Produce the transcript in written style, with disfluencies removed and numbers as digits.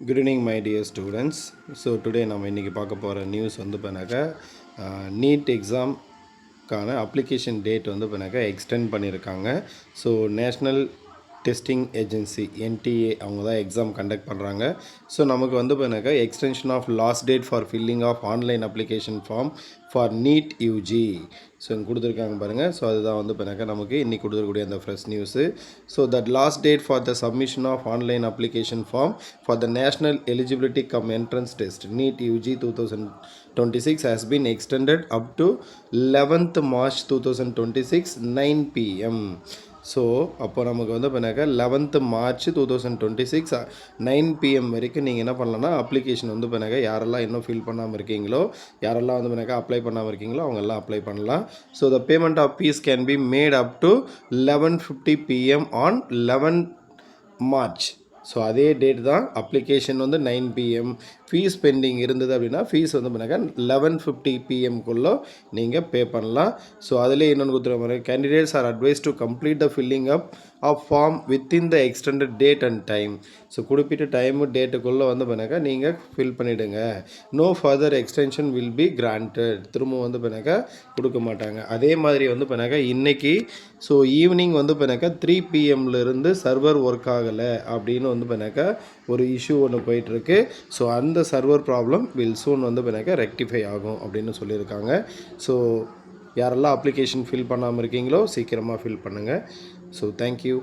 Good evening, my dear students. So today நம்ம இன்றைக்கி பார்க்க போகிற நியூஸ் வந்து பண்ணாக்கா நீட் எக்ஸாம்க்கான அப்ளிகேஷன் டேட் வந்து பண்ணாக்கா எக்ஸ்டெண்ட் பண்ணியிருக்காங்க. So national testing agency NTA அவங்க தான் எக்ஸாம் கண்டக்ட் பண்ணுறாங்க. ஸோ நமக்கு வந்து பண்ணாக்கா extension of last date for filling of online application form for NEET UG so இங்கே கொடுத்துருக்காங்க பாருங்கள். ஸோ அதுதான் வந்து பண்ணாக்கா நமக்கு இன்றைக்கி கொடுத்துருக்கூடிய அந்த fresh news. So that last date for the submission of online application form for the national eligibility cum entrance test NEET UG 2026 has been extended up to 11th March 2026 9 PM. So அப்போ நமக்கு வந்து பண்ணாக்கா 11th March 2026 9 PM வரைக்கும் நீங்கள் என்ன பண்ணலான்னா application வந்து பண்ணாக்கா யாரெல்லாம் இன்னும் ஃபில் பண்ணாமல் இருக்கீங்களோ, யாரெல்லாம் வந்து பண்ணாக்கா அப்ளை பண்ணாமல் இருக்கீங்களோ அவங்கெல்லாம் அப்ளை பண்ணலாம். So the payment of fees can be made up to 11:50 PM on 11 March. So அதே டேட் தான் அப்ளிகேஷன் வந்து 9 PM. ஃபீஸ் பெண்டிங் இருந்தது அப்படின்னா ஃபீஸ் வந்து பண்ணாக்கா 11:50 PMக்குள்ளே நீங்கள் பே பண்ணலாம். ஸோ அதிலே இன்னொன்று கொடுத்துருக்க மாதிரி candidates are advised to complete the filling up of form within the extended date and time. So குறிப்பிட்ட டைமு டேட்டுக்குள்ளே வந்து பண்ணாக்கா நீங்கள் ஃபில் பண்ணிவிடுங்க. No further extension will be granted. திரும்ப வந்து பண்ணாக்கா கொடுக்க மாட்டாங்க. அதே மாதிரி வந்து பண்ணாக்கா இன்றைக்கி ஸோ ஈவினிங் வந்து பண்ணாக்கா 3 PMலேருந்து சர்வர் ஒர்க் ஆகலை அப்படின்னு வந்து பண்ணாக்கா ஒரு இஷ்யூ ஒன்று போயிட்டுருக்கு. ஸோ அந்த சர்வர் ப்ராப்ளம் வில் சூன் வந்து பண்ணாக்கா ரெக்டிஃபை ஆகும் அப்படின்னு சொல்லியிருக்காங்க. ஸோ யாரெல்லாம் அப்ளிகேஷன் ஃபில் பண்ணாமல் இருக்கீங்களோ சீக்கிரமாக ஃபில் பண்ணுங்கள். So thank you.